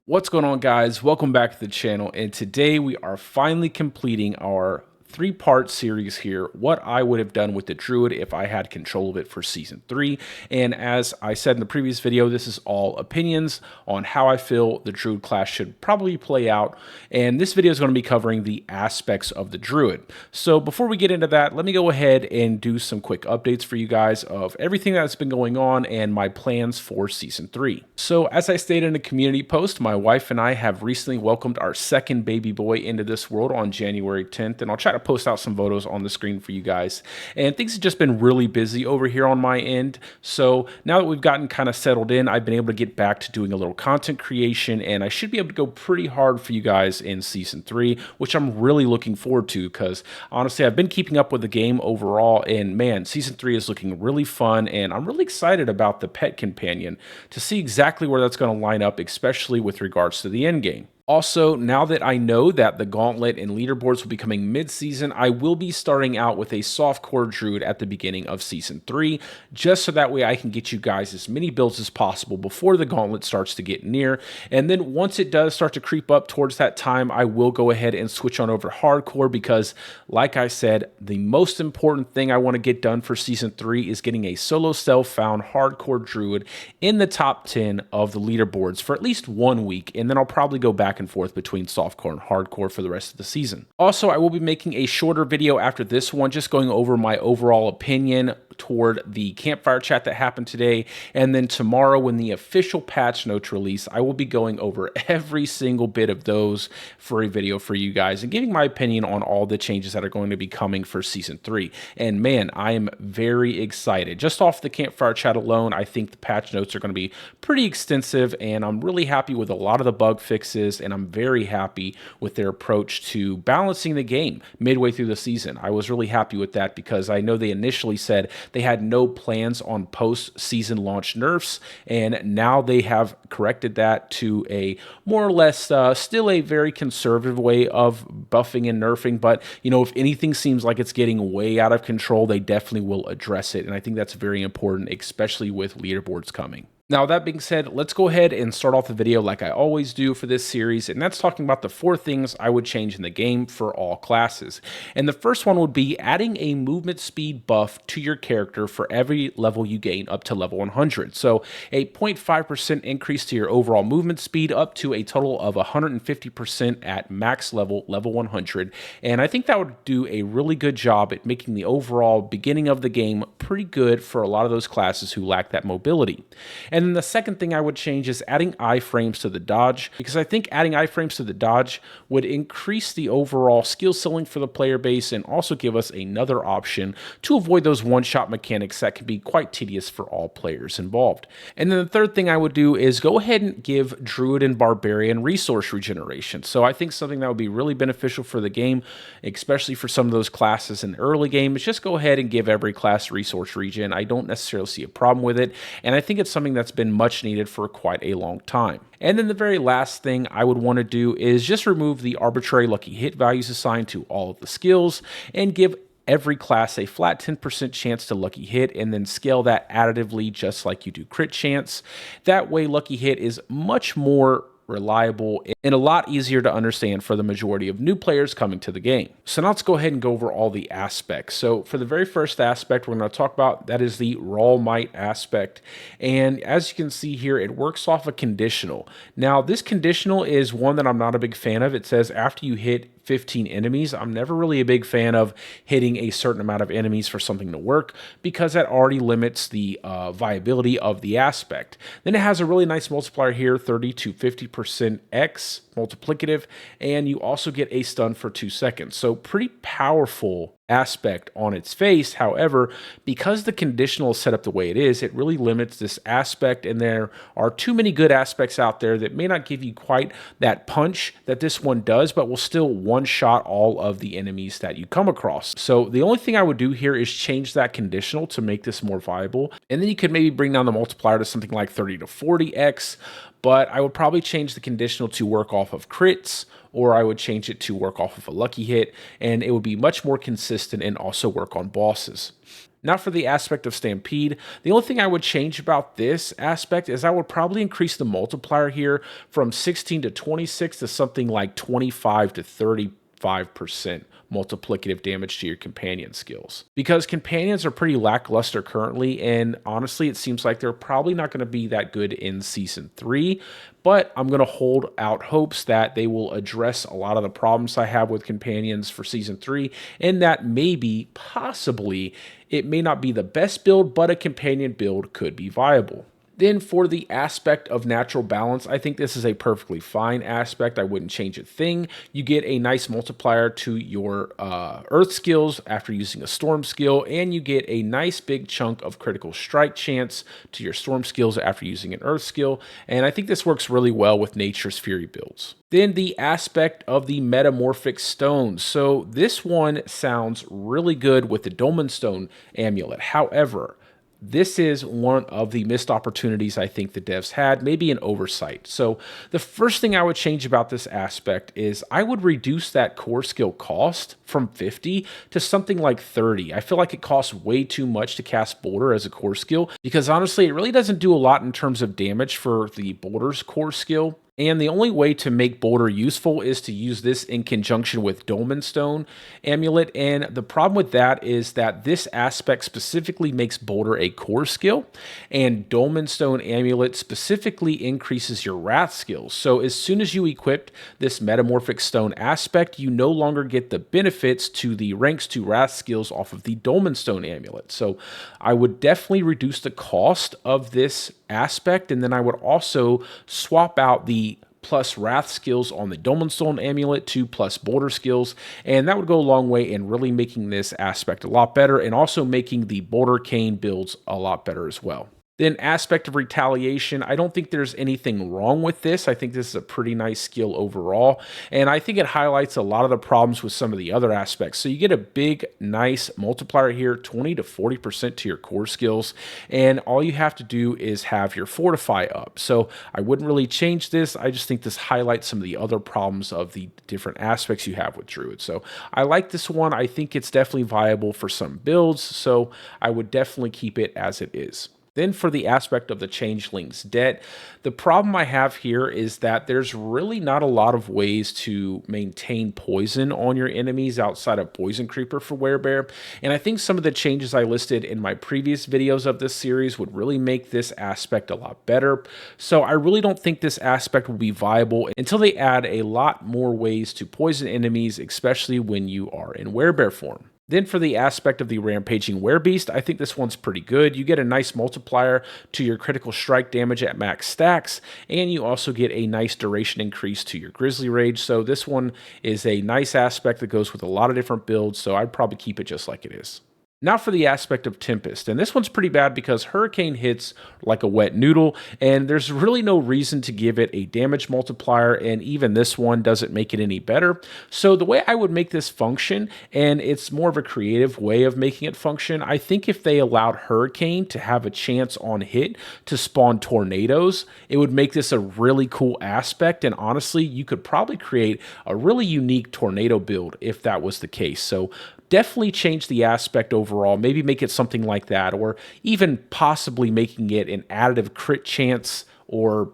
What's going on, guys? Welcome back to the channel, and today we are finally completing our three-part series here, what I would have done with the Druid if I had control of it for Season 3. And as I said in the previous video, this is all opinions on how I feel the Druid class should probably play out, and this video is going to be covering the aspects of the Druid. So before we get into that, let me go ahead and do some quick updates for you guys of everything that's been going on and my plans for Season 3. So as I stated in a community post, my wife and I have recently welcomed our second baby boy into this world on January 10th, and I'll try to post out some photos on the screen for you guys. And things have just been really busy over here on my end. So now that we've gotten kind of settled in, I've been able to get back to doing a little content creation, and I should be able to go pretty hard for you guys in Season 3, which I'm really looking forward to because honestly, I've been keeping up with the game overall, and man, Season 3 is looking really fun, and I'm really excited about the pet companion to see exactly where that's going to line up, especially with regards to the end game. Also, now that I know that the Gauntlet and leaderboards will be coming mid-season, I will be starting out with a softcore Druid at the beginning of Season 3, just so that way I can get you guys as many builds as possible before the Gauntlet starts to get near. And then once it does start to creep up towards that time, I will go ahead and switch on over to Hardcore because, like I said, the most important thing I want to get done for Season 3 is getting a solo self-found Hardcore Druid in the top 10 of the leaderboards for at least 1 week, and then I'll probably go back and forth between softcore and hardcore for the rest of the season. Also, I will be making a shorter video after this one, just going over my overall opinion toward the campfire chat that happened today, and then tomorrow when the official patch notes release, I will be going over every single bit of those for a video for you guys and giving my opinion on all the changes that are going to be coming for Season 3. And man, I am very excited. Just off the campfire chat alone, I think the patch notes are going to be pretty extensive, and I'm really happy with a lot of the bug fixes, and I'm very happy with their approach to balancing the game midway through the season. I was really happy with that because I know they initially said they had no plans on post-season launch nerfs, and now they have corrected that to a more or less still a very conservative way of buffing and nerfing. But, you know, if anything seems like it's getting way out of control, they definitely will address it, and I think that's very important, especially with leaderboards coming. Now, that being said, let's go ahead and start off the video like I always do for this series, and that's talking about the 4 things I would change in the game for all classes. And the first one would be adding a movement speed buff to your character for every level you gain up to level 100. So a 0.5% increase to your overall movement speed up to a total of 150% at max level 100. And I think that would do a really good job at making the overall beginning of the game pretty good for a lot of those classes who lack that mobility. And then the second thing I would change is adding iframes to the dodge, because I think adding iframes to the dodge would increase the overall skill ceiling for the player base and also give us another option to avoid those one-shot mechanics that can be quite tedious for all players involved. And then the third thing I would do is go ahead and give Druid and Barbarian resource regeneration. So I think something that would be really beneficial for the game, especially for some of those classes in the early game, is just go ahead and give every class resource regen. I don't necessarily see a problem with it, and I think it's something that's been much needed for quite a long time. And then the very last thing I would want to do is just remove the arbitrary lucky hit values assigned to all of the skills and give every class a flat 10% chance to lucky hit, and then scale that additively just like you do crit chance. That way lucky hit is much more reliable, and a lot easier to understand for the majority of new players coming to the game. So now let's go ahead and go over all the aspects. So for the very first aspect we're going to talk about, that is the raw might aspect. And as you can see here, it works off a conditional. Now this conditional is one that I'm not a big fan of. It says after you hit 15 enemies. I'm never really a big fan of hitting a certain amount of enemies for something to work because that already limits the viability of the aspect. Then it has a really nice multiplier here, 30 to 50% X multiplicative, and you also get a stun for 2 seconds. So pretty powerful aspect on its face. However, because the conditional is set up the way it is, it really limits this aspect, and there are too many good aspects out there that may not give you quite that punch that this one does, but will still one-shot all of the enemies that you come across. So the only thing I would do here is change that conditional to make this more viable, and then you could maybe bring down the multiplier to something like 30 to 40x, but I would probably change the conditional to work off of crits, or I would change it to work off of a lucky hit, and it would be much more consistent and also work on bosses. Now for the aspect of Stampede, the only thing I would change about this aspect is I would probably increase the multiplier here from 16 to 26 to something like 25 to 35% multiplicative damage to your companion skills. Because companions are pretty lackluster currently, and honestly, it seems like they're probably not going to be that good in Season 3, but I'm going to hold out hopes that they will address a lot of the problems I have with companions for Season 3, and that maybe, possibly, it may not be the best build, but a companion build could be viable. Then for the aspect of natural balance, I think this is a perfectly fine aspect. I wouldn't change a thing. You get a nice multiplier to your earth skills after using a storm skill, and you get a nice big chunk of critical strike chance to your storm skills after using an earth skill. And I think this works really well with Nature's Fury builds. Then the aspect of the Metamorphic Stones. So this one sounds really good with the Dolmen Stone amulet. However, this is one of the missed opportunities I think the devs had, maybe an oversight. So the first thing I would change about this aspect is I would reduce that core skill cost from 50 to something like 30. I feel like it costs way too much to cast Boulder as a core skill because honestly, it really doesn't do a lot in terms of damage for the Boulder's core skill. And the only way to make Boulder useful is to use this in conjunction with Dolmen Stone Amulet. And the problem with that is that this aspect specifically makes Boulder a core skill, and Dolmen Stone Amulet specifically increases your Wrath skills. So as soon as you equip this Metamorphic Stone aspect, you no longer get the benefits to the ranks 2 Wrath skills off of the Dolmen Stone Amulet. So I would definitely reduce the cost of this aspect, and then I would also swap out the plus Wrath skills on the Dolmen Stone Amulet to plus Boulder skills, and that would go a long way in really making this aspect a lot better and also making the Boulder Cane builds a lot better as well. Then aspect of Retaliation, I don't think there's anything wrong with this. I think this is a pretty nice skill overall, and I think it highlights a lot of the problems with some of the other aspects. So you get a big, nice multiplier here, 20 to 40% to your core skills, and all you have to do is have your Fortify up. So I wouldn't really change this. I just think this highlights some of the other problems of the different aspects you have with Druid. So I like this one. I think it's definitely viable for some builds, so I would definitely keep it as it is. Then for the aspect of the Changeling's Debt, the problem I have here is that there's really not a lot of ways to maintain poison on your enemies outside of Poison Creeper for Werebear, and I think some of the changes I listed in my previous videos of this series would really make this aspect a lot better. So I really don't think this aspect will be viable until they add a lot more ways to poison enemies, especially when you are in Werebear form. Then for the aspect of the Rampaging Werebeast, I think this one's pretty good. You get a nice multiplier to your critical strike damage at max stacks, and you also get a nice duration increase to your Grizzly Rage. So this one is a nice aspect that goes with a lot of different builds, so I'd probably keep it just like it is. Now for the aspect of Tempest, and this one's pretty bad because Hurricane hits like a wet noodle, and there's really no reason to give it a damage multiplier, and even this one doesn't make it any better. So the way I would make this function, and it's more of a creative way of making it function, I think if they allowed Hurricane to have a chance on hit to spawn tornadoes, it would make this a really cool aspect, and honestly, you could probably create a really unique tornado build if that was the case. So definitely change the aspect overall, maybe make it something like that, or even possibly making it an additive crit chance or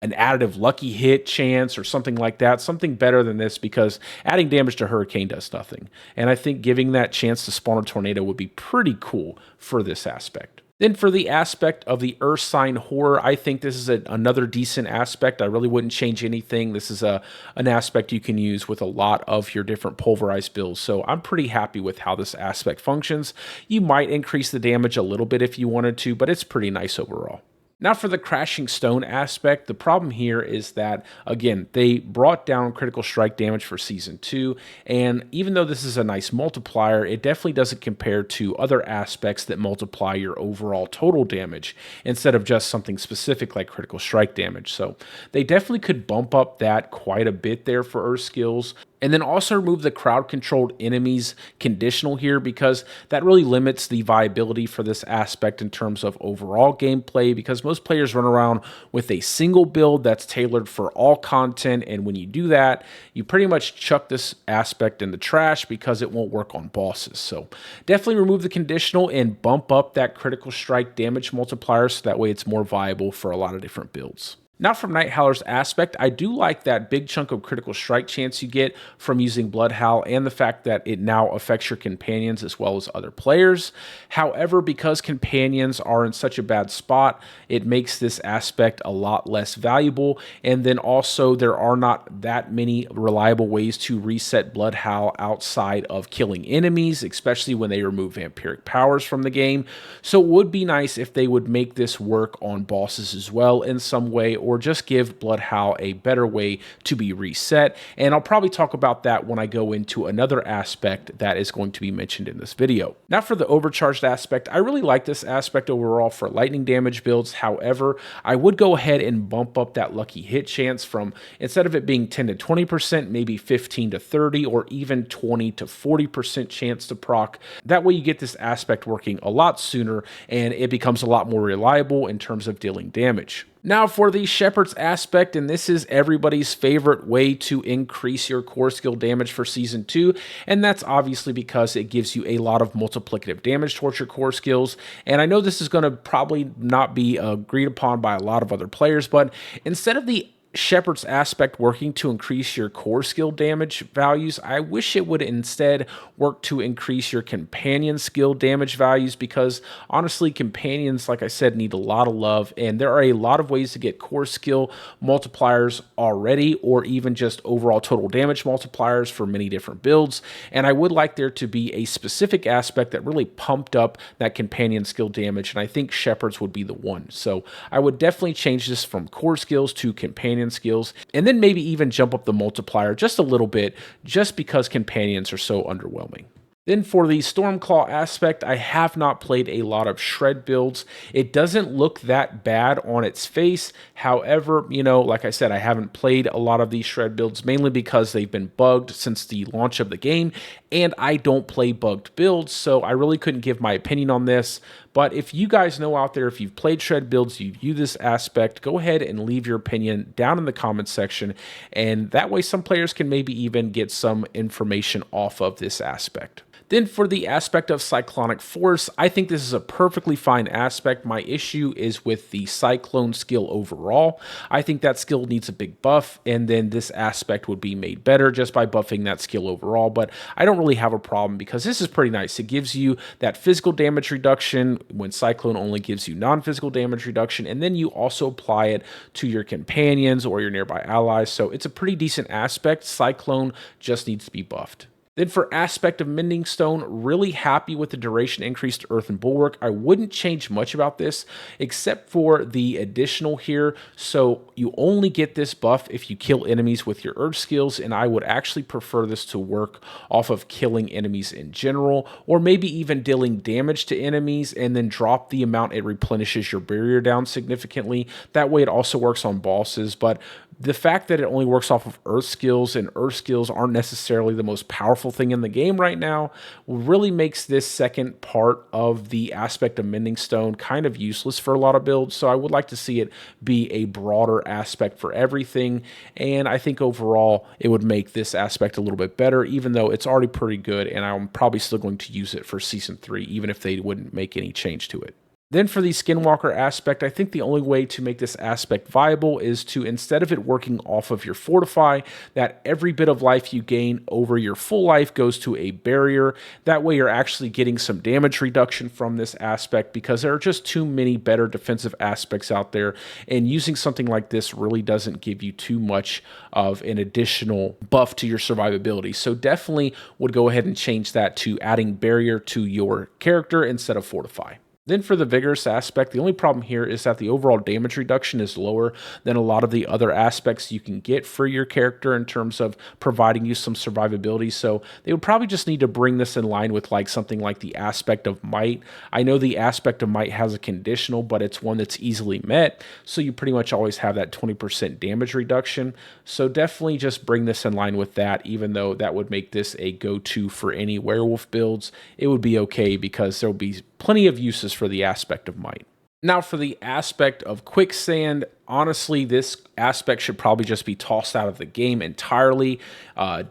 an additive lucky hit chance or something like that, something better than this, because adding damage to Hurricane does nothing. And I think giving that chance to spawn a tornado would be pretty cool for this aspect. Then for the aspect of the Earth Sign Horror, I think this is another decent aspect. I really wouldn't change anything. This is an aspect you can use with a lot of your different pulverized builds. So I'm pretty happy with how this aspect functions. You might increase the damage a little bit if you wanted to, but it's pretty nice overall. Now for the Crashing Stone aspect, the problem here is that, again, they brought down critical strike damage for Season 2, and even though this is a nice multiplier, it definitely doesn't compare to other aspects that multiply your overall total damage instead of just something specific like critical strike damage. So they definitely could bump up that quite a bit there for Earth skills. And then also remove the crowd controlled enemies conditional here, because that really limits the viability for this aspect in terms of overall gameplay, because most players run around with a single build that's tailored for all content. And when you do that, you pretty much chuck this aspect in the trash because it won't work on bosses. So definitely remove the conditional and bump up that critical strike damage multiplier so that way it's more viable for a lot of different builds. Now from Night Howler's aspect, I do like that big chunk of critical strike chance you get from using Blood Howl and the fact that it now affects your companions as well as other players. However, because companions are in such a bad spot, it makes this aspect a lot less valuable. And then also there are not that many reliable ways to reset Blood Howl outside of killing enemies, especially when they remove vampiric powers from the game. So it would be nice if they would make this work on bosses as well in some way, or just give Blood Howl a better way to be reset. And I'll probably talk about that when I go into another aspect that is going to be mentioned in this video. Now for the overcharged aspect, I really like this aspect overall for lightning damage builds. However, I would go ahead and bump up that lucky hit chance from, instead of it being 10 to 20%, maybe 15 to 30, or even 20 to 40% chance to proc. That way you get this aspect working a lot sooner and it becomes a lot more reliable in terms of dealing damage. Now for the Shepherd's aspect, and this is everybody's favorite way to increase your core skill damage for Season 2, and that's obviously because it gives you a lot of multiplicative damage towards your core skills. And I know this is going to probably not be agreed upon by a lot of other players, but instead of the Shepherd's aspect working to increase your core skill damage values, I wish it would instead work to increase your companion skill damage values, because honestly, companions, like I said, need a lot of love, and there are a lot of ways to get core skill multipliers already, or even just overall total damage multipliers for many different builds. And I would like there to be a specific aspect that really pumped up that companion skill damage, and I think Shepherds would be the one. So I would definitely change this from core skills to companion skills, and then maybe even jump up the multiplier just a little bit, just because companions are so underwhelming. Then for the Stormclaw aspect, I have not played a lot of Shred builds. It doesn't look that bad on its face. However, you know, like I said, I haven't played a lot of these Shred builds, mainly because they've been bugged since the launch of the game, and I don't play bugged builds, so I really couldn't give my opinion on this. But if you guys know out there, if you've played Shred builds, you've used this aspect, go ahead and leave your opinion down in the comments section, and that way some players can maybe even get some information off of this aspect. Then for the aspect of Cyclonic Force, I think this is a perfectly fine aspect. My issue is with the Cyclone skill overall. I think that skill needs a big buff, and then this aspect would be made better just by buffing that skill overall. But I don't really have a problem because this is pretty nice. It gives you that physical damage reduction when Cyclone only gives you non-physical damage reduction, and then you also apply it to your companions or your nearby allies. So it's a pretty decent aspect. Cyclone just needs to be buffed. Then for aspect of Mending Stone, really happy with the duration increase to Earth and Bulwark. I wouldn't change much about this except for the additional here. So you only get this buff if you kill enemies with your Urge skills, and I would actually prefer this to work off of killing enemies in general, or maybe even dealing damage to enemies and then drop the amount it replenishes your barrier down significantly. That way it also works on bosses, but the fact that it only works off of Earth skills, and Earth skills aren't necessarily the most powerful thing in the game right now, really makes this second part of the aspect of Mending Stone kind of useless for a lot of builds. So I would like to see it be a broader aspect for everything, and I think overall it would make this aspect a little bit better, even though it's already pretty good, and I'm probably still going to use it for Season 3, even if they wouldn't make any change to it. Then for the Skinwalker aspect, I think the only way to make this aspect viable is to, instead of it working off of your Fortify, that every bit of life you gain over your full life goes to a barrier. That way you're actually getting some damage reduction from this aspect, because there are just too many better defensive aspects out there, and using something like this really doesn't give you too much of an additional buff to your survivability. So definitely would go ahead and change that to adding barrier to your character instead of Fortify. Then for the vigorous aspect, the only problem here is that the overall damage reduction is lower than a lot of the other aspects you can get for your character in terms of providing you some survivability. So they would probably just need to bring this in line with like something like the aspect of might. I know the aspect of might has a conditional, but it's one that's easily met. So you pretty much always have that 20% damage reduction. So definitely just bring this in line with that, even though that would make this a go-to for any werewolf builds. It would be okay because there'll be plenty of uses for the aspect of might. Now for the aspect of quicksand, honestly, this aspect should probably just be tossed out of the game entirely.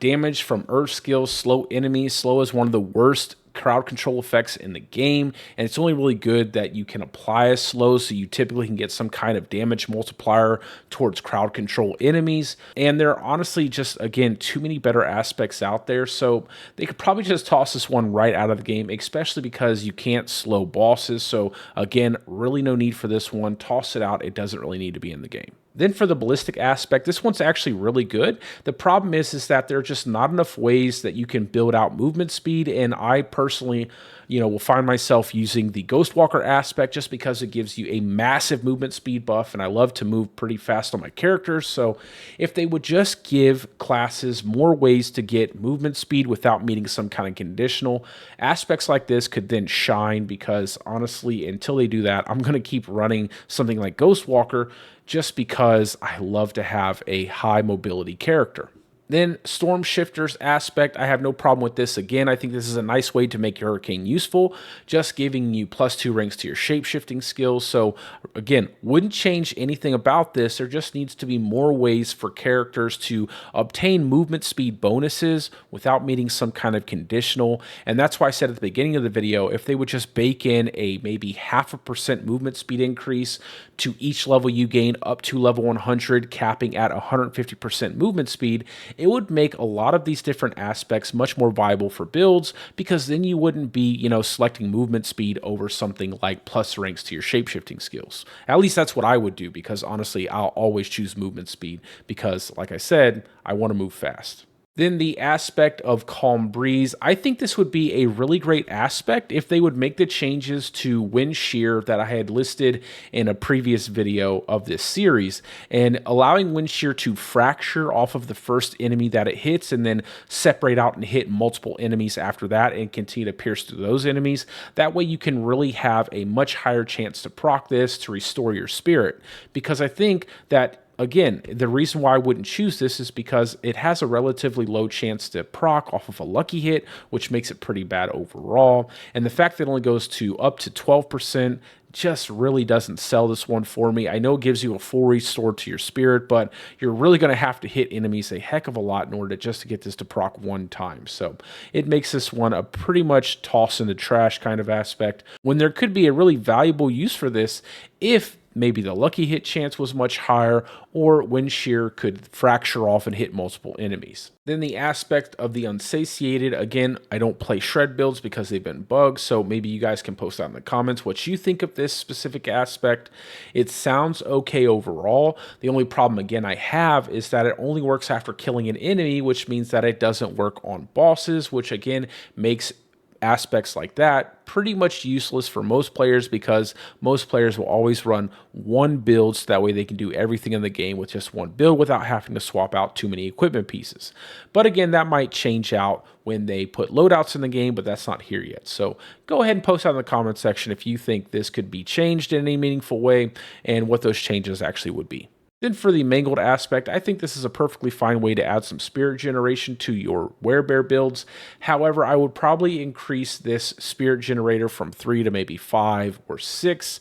Damage from earth skills, slow enemies. Slow is one of the worst crowd control effects in the game, and it's only really good that you can apply a slow, so you typically can get some kind of damage multiplier towards crowd control enemies. And there are honestly just, again, too many better aspects out there, so they could probably just toss this one right out of the game, especially because you can't slow bosses. So again, really no need for this one. Toss it out. It doesn't really need to be in the game. Then for the ballistic aspect, this one's actually really good. The problem is that there are just not enough ways that you can build out movement speed, and I personally, will find myself using the Ghostwalker aspect just because it gives you a massive movement speed buff, and I love to move pretty fast on my characters. So if they would just give classes more ways to get movement speed without meeting some kind of conditional, aspects like this could then shine, because honestly, until they do that, I'm going to keep running something like Ghostwalker just because I love to have a high mobility character. Then Storm Shifters aspect, I have no problem with this. Again, I think this is a nice way to make your Hurricane useful, just giving you +2 ranks to your shape-shifting skills. So again, wouldn't change anything about this. There just needs to be more ways for characters to obtain movement speed bonuses without meeting some kind of conditional. And that's why I said at the beginning of the video, if they would just bake in a maybe 0.5% movement speed increase to each level you gain up to level 100, capping at 150% movement speed, it would make a lot of these different aspects much more viable for builds, because then you wouldn't be, selecting movement speed over something like plus ranks to your shapeshifting skills. At least that's what I would do, because honestly, I'll always choose movement speed because, like I said, I want to move fast. Then the aspect of Calm Breeze, I think this would be a really great aspect if they would make the changes to Wind Shear that I had listed in a previous video of this series, and allowing Wind Shear to fracture off of the first enemy that it hits and then separate out and hit multiple enemies after that and continue to pierce through those enemies. That way you can really have a much higher chance to proc this to restore your spirit, because I think that, again, the reason why I wouldn't choose this is because it has a relatively low chance to proc off of a lucky hit, which makes it pretty bad overall. And the fact that it only goes to up to 12% just really doesn't sell this one for me. I know it gives you a full restore to your spirit, but you're really going to have to hit enemies a heck of a lot in order to get this to proc one time. So it makes this one a pretty much toss in the trash kind of aspect, when there could be a really valuable use for this if maybe the lucky hit chance was much higher, or Wind Shear could fracture off and hit multiple enemies. Then the aspect of the Unsatiated, again, I don't play shred builds because they've been bugged, so maybe you guys can post out in the comments what you think of this specific aspect. It sounds okay overall. The only problem, again, I have is that it only works after killing an enemy, which means that it doesn't work on bosses, which again makes aspects like that pretty much useless for most players, because most players will always run one build, so that way they can do everything in the game with just one build without having to swap out too many equipment pieces. But again, that might change out when they put loadouts in the game, but that's not here yet. So go ahead and post out in the comment section if you think this could be changed in any meaningful way and what those changes actually would be. Then for the Mangled aspect, I think this is a perfectly fine way to add some spirit generation to your werebear builds. However, I would probably increase this spirit generator from 3 to maybe 5 or 6,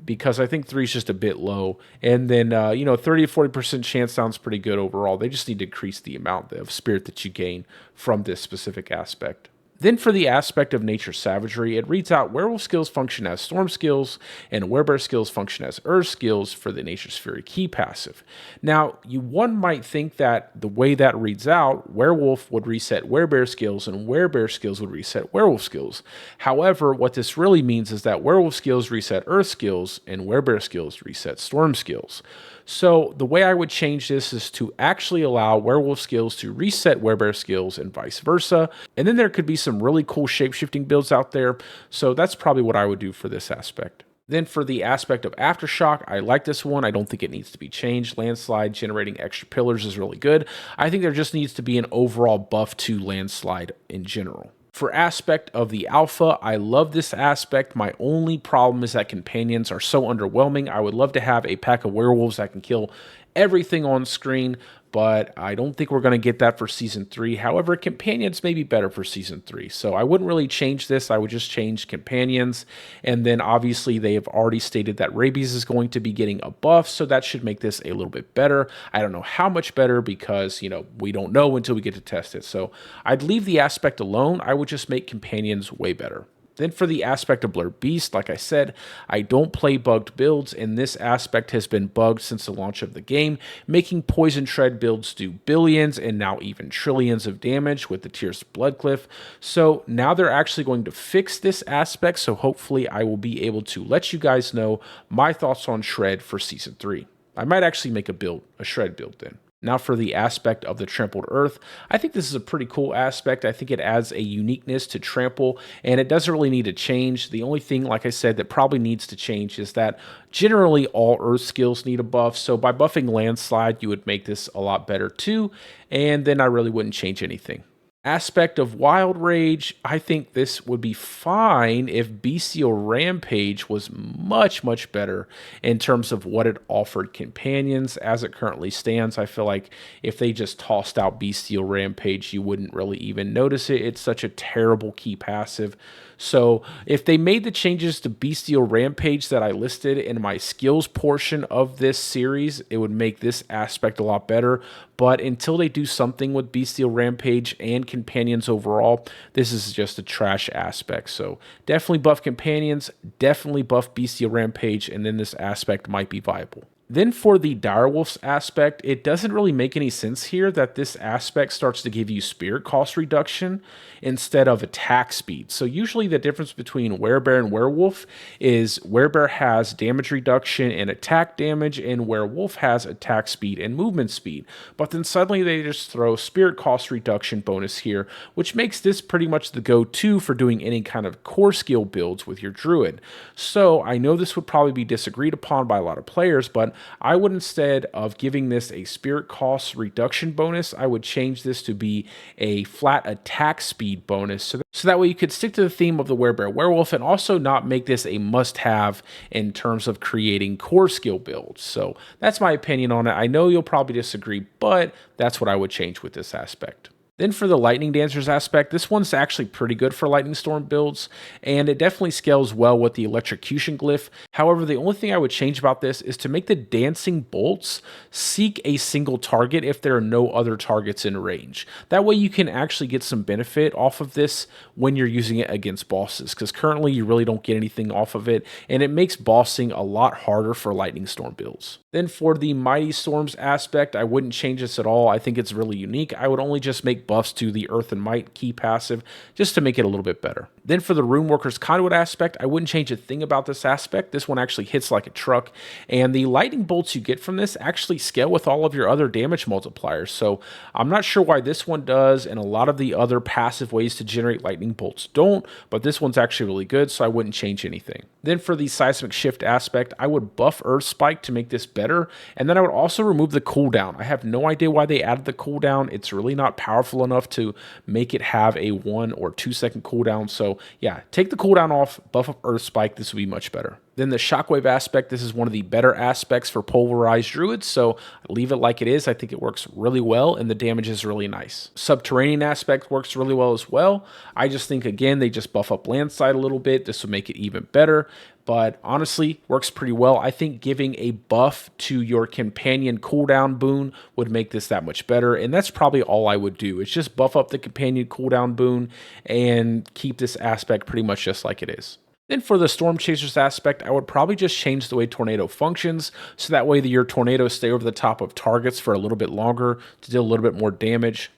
because I think 3 is just a bit low. And then, 30 to 40% chance sounds pretty good overall. They just need to increase the amount of spirit that you gain from this specific aspect. Then for the aspect of nature savagery, it reads out werewolf skills function as storm skills and werebear skills function as earth skills for the nature sphere key passive. Now, one might think that the way that reads out, werewolf would reset werebear skills and werebear skills would reset werewolf skills. However, what this really means is that werewolf skills reset earth skills and werebear skills reset storm skills. So the way I would change this is to actually allow werewolf skills to reset werebear skills and vice versa. And then there could be some really cool shapeshifting builds out there. So that's probably what I would do for this aspect. Then for the aspect of Aftershock, I like this one. I don't think it needs to be changed. Landslide generating extra pillars is really good. I think there just needs to be an overall buff to Landslide in general. For aspect of the alpha, I love this aspect. My only problem is that companions are so underwhelming. I would love to have a pack of werewolves that can kill everything on screen, but I don't think we're going to get that for Season 3. However, companions may be better for Season 3, so I wouldn't really change this. I would just change companions, and then obviously they have already stated that rabies is going to be getting a buff, so that should make this a little bit better. I don't know how much better because, we don't know until we get to test it, so I'd leave the aspect alone. I would just make companions way better. Then for the aspect of Blur Beast, like I said, I don't play bugged builds, and this aspect has been bugged since the launch of the game, making Poison Tread builds do billions and now even trillions of damage with the Tears Blood Cliff. So now they're actually going to fix this aspect, so hopefully I will be able to let you guys know my thoughts on Shred for Season 3. I might actually make a Shred build then. Now for the aspect of the Trampled Earth, I think this is a pretty cool aspect. I think it adds a uniqueness to Trample, and it doesn't really need to change. The only thing, like I said, that probably needs to change is that generally all Earth skills need a buff, so by buffing Landslide, you would make this a lot better too, and then I really wouldn't change anything. Aspect of Wild Rage, I think this would be fine if Bestial Rampage was much better in terms of what it offered companions. As it currently stands, I feel like if they just tossed out Bestial Rampage, you wouldn't really even notice it. It's such a terrible key passive. So if they made the changes to Bestial Rampage that I listed in my skills portion of this series, it would make this aspect a lot better. But until they do something with Bestial Rampage and companions overall, this is just a trash aspect. So definitely buff companions, definitely buff Bestial Rampage, and then this aspect might be viable. Then for the Direwolves aspect, it doesn't really make any sense here that this aspect starts to give you spirit cost reduction instead of attack speed. So usually the difference between Werebear and Werewolf is Werebear has damage reduction and attack damage, and Werewolf has attack speed and movement speed. But then suddenly they just throw spirit cost reduction bonus here, which makes this pretty much the go-to for doing any kind of core skill builds with your Druid. So I know this would probably be disagreed upon by a lot of players, but I would, instead of giving this a spirit cost reduction bonus, I would change this to be a flat attack speed bonus. So that way you could stick to the theme of the Werebear Werewolf and also not make this a must-have in terms of creating core skill builds. So that's my opinion on it. I know you'll probably disagree, but that's what I would change with this aspect. Then for the Lightning Dancers aspect, this one's actually pretty good for Lightning Storm builds, and it definitely scales well with the Electrocution Glyph. However, the only thing I would change about this is to make the Dancing Bolts seek a single target if there are no other targets in range. That way you can actually get some benefit off of this when you're using it against bosses, because currently you really don't get anything off of it, and it makes bossing a lot harder for Lightning Storm builds. Then for the Mighty Storms aspect, I wouldn't change this at all. I think it's really unique. I would only just make buffs to the Earth and Might key passive just to make it a little bit better. Then for the Runeworker's Conduit aspect, I wouldn't change a thing about this aspect. This one actually hits like a truck, and the lightning bolts you get from this actually scale with all of your other damage multipliers. So I'm not sure why this one does, and a lot of the other passive ways to generate lightning bolts don't, but this one's actually really good, so I wouldn't change anything. Then for the Seismic Shift aspect, I would buff Earth Spike to make this better, and then I would also remove the cooldown. I have no idea why they added the cooldown. It's really not powerful enough to make it have a 1 or 2 second cooldown. So yeah, take the cooldown off, buff up Earth Spike. This would be much better. Then the Shockwave aspect, this is one of the better aspects for pulverized druids, so leave it like it is. I think it works really well, and the damage is really nice. Subterranean aspect works really well as well. I just think, again, they just buff up Landslide a little bit. This would make it even better, but honestly, works pretty well. I think giving a buff to your companion cooldown boon would make this that much better, and that's probably all I would do. It's just buff up the companion cooldown boon and keep this aspect pretty much just like it is. Then for the Storm Chasers aspect, I would probably just change the way Tornado functions, so that way your tornadoes stay over the top of targets for a little bit longer to deal a little bit more damage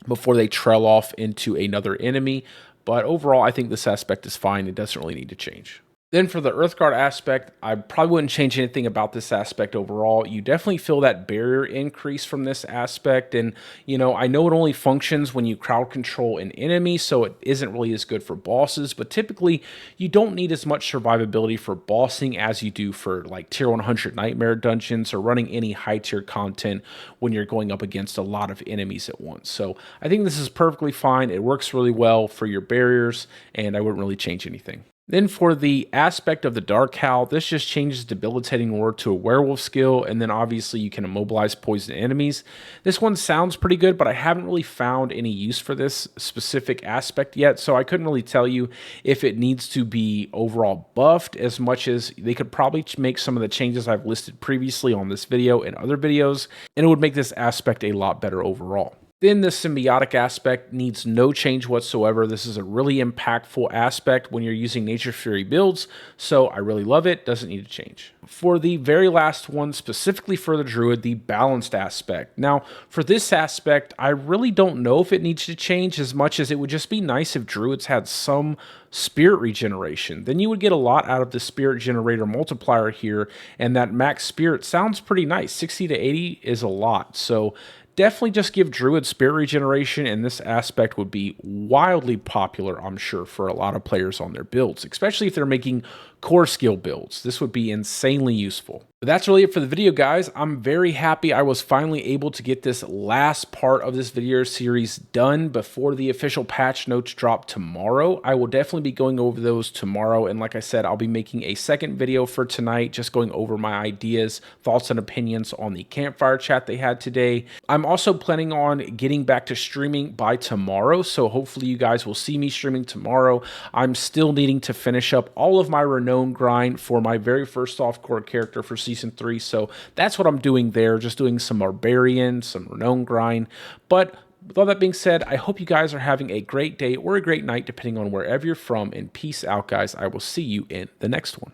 before they trail off into another enemy. But overall, I think this aspect is fine. It doesn't really need to change. Then for the Earthguard aspect, I probably wouldn't change anything about this aspect overall. You definitely feel that barrier increase from this aspect. And, I know it only functions when you crowd control an enemy, so it isn't really as good for bosses. But typically, you don't need as much survivability for bossing as you do for like tier 100 Nightmare dungeons or running any high tier content when you're going up against a lot of enemies at once. So I think this is perfectly fine. It works really well for your barriers, and I wouldn't really change anything. Then for the aspect of the Dark Howl, this just changes Debilitating Ward to a werewolf skill, and then obviously you can immobilize poison enemies. This one sounds pretty good, but I haven't really found any use for this specific aspect yet, so I couldn't really tell you if it needs to be overall buffed as much as they could probably make some of the changes I've listed previously on this video and other videos, and it would make this aspect a lot better overall. Then the symbiotic aspect needs no change whatsoever. This is a really impactful aspect when you're using Nature Fury builds, so I really love it. Doesn't need to change. For the very last one, specifically for the Druid, the balanced aspect. Now, for this aspect, I really don't know if it needs to change as much as it would just be nice if Druids had some spirit regeneration. Then you would get a lot out of the spirit generator multiplier here, and that max spirit sounds pretty nice. 60 to 80 is a lot, so definitely just give Druid spirit regeneration, and this aspect would be wildly popular, I'm sure, for a lot of players on their builds, especially if they're making core skill builds. This would be insanely useful. But that's really it for the video, guys. I'm very happy I was finally able to get this last part of this video series done before the official patch notes drop tomorrow. I will definitely be going over those tomorrow, and like I said, I'll be making a second video for tonight, just going over my ideas, thoughts, and opinions on the campfire chat they had today. I'm also planning on getting back to streaming by tomorrow, so hopefully you guys will see me streaming tomorrow. I'm still needing to finish up all of my renown grind for my very first softcore character for Season 3, so that's what I'm doing there, just doing some Barbarian, some renown grind. But with all that being said, I hope you guys are having a great day or a great night, depending on wherever you're from, and peace out, guys. I will see you in the next one.